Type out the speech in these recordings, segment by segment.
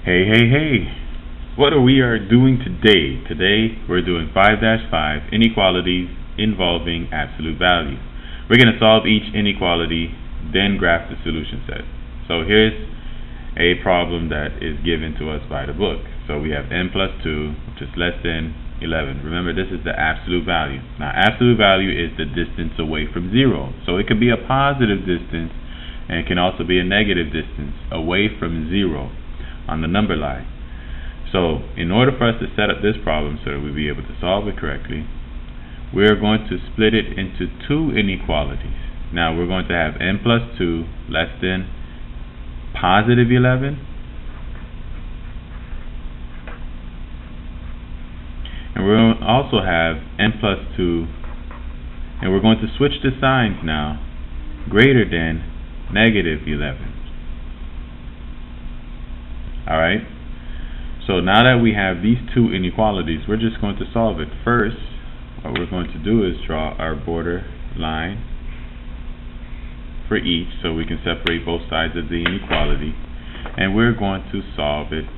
Hey. What are we doing today? Today we're doing 5-5 inequalities involving absolute value. We're going to solve each inequality, then graph the solution set. So here's a problem that is given to us by the book. So we have n plus 2, which is less than 11. Remember, this is the absolute value. Now, absolute value is the distance away from 0. So it could be a positive distance, and it can also be a negative distance away from 0 on the number line. So in order for us to set up this problem so that we'll be able to solve it correctly, we're going to split it into two inequalities. Now we're going to have n plus 2 less than positive 11, and we're going to also have n plus 2, and we're going to switch the signs now, greater than negative 11. Alright, so now that we have these two inequalities, we're just going to solve it. First, what we're going to do is draw our border line for each so we can separate both sides of the inequality, and we're going to solve it.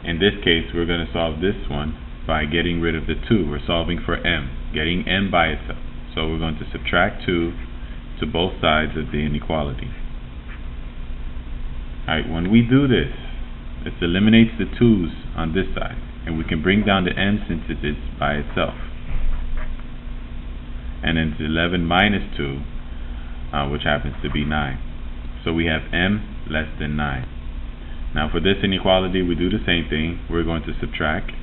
In this case, we're going to solve this one by getting rid of the 2. We're solving for m, getting m by itself. So we're going to subtract 2 to both sides of the inequality. Alright, when we do this, it eliminates the 2's on this side, and we can bring down the m since it is by itself. And then it's 11 minus 2, which happens to be 9. So we have m less than 9. Now for this inequality, we do the same thing. We're going to subtract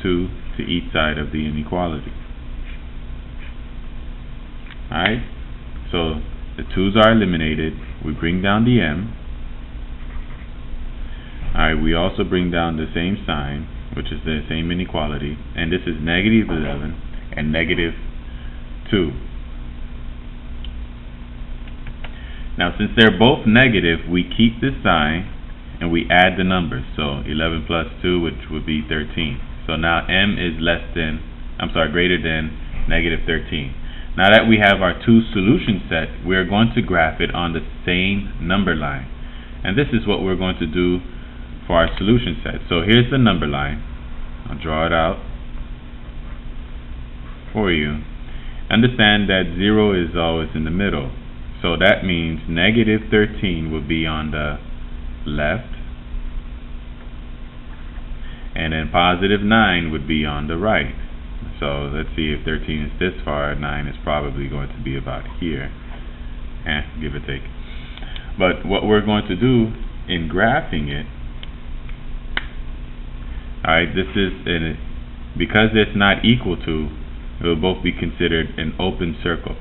2 to each side of the inequality. Alright, so the 2's are eliminated. We bring down the m. Alright, we also bring down the same sign, which is the same inequality, and this is negative 11 and negative 2. Now since they're both negative, we keep this sign and we add the numbers. So 11 plus 2, which would be 13. So now m is greater than negative 13. Now that we have our two solution set, we're going to graph it on the same number line. And this is what we're going to do for our solution set. So here's the number line. I'll draw it out for you. Understand that 0 is always in the middle. So that means negative 13 will be on the left, and then positive 9 would be on the right. So let's see, if 13 is this far, 9 is probably going to be about here, give or take. But what we're going to do in graphing it, alright, this is because it's not equal to, it will both be considered an open circle.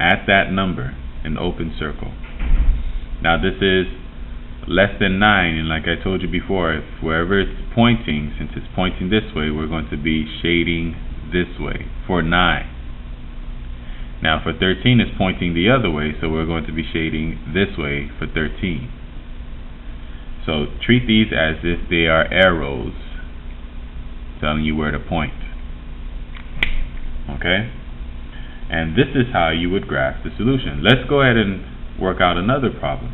At that number, an open circle. Now this is less than 9, and like I told you before, if wherever it's pointing, since it's pointing this way, we're going to be shading this way for 9. Now for 13, it's pointing the other way, so we're going to be shading this way for 13. So treat these as if they are arrows telling you where to point. Okay? And this is how you would graph the solution. Let's go ahead and work out another problem.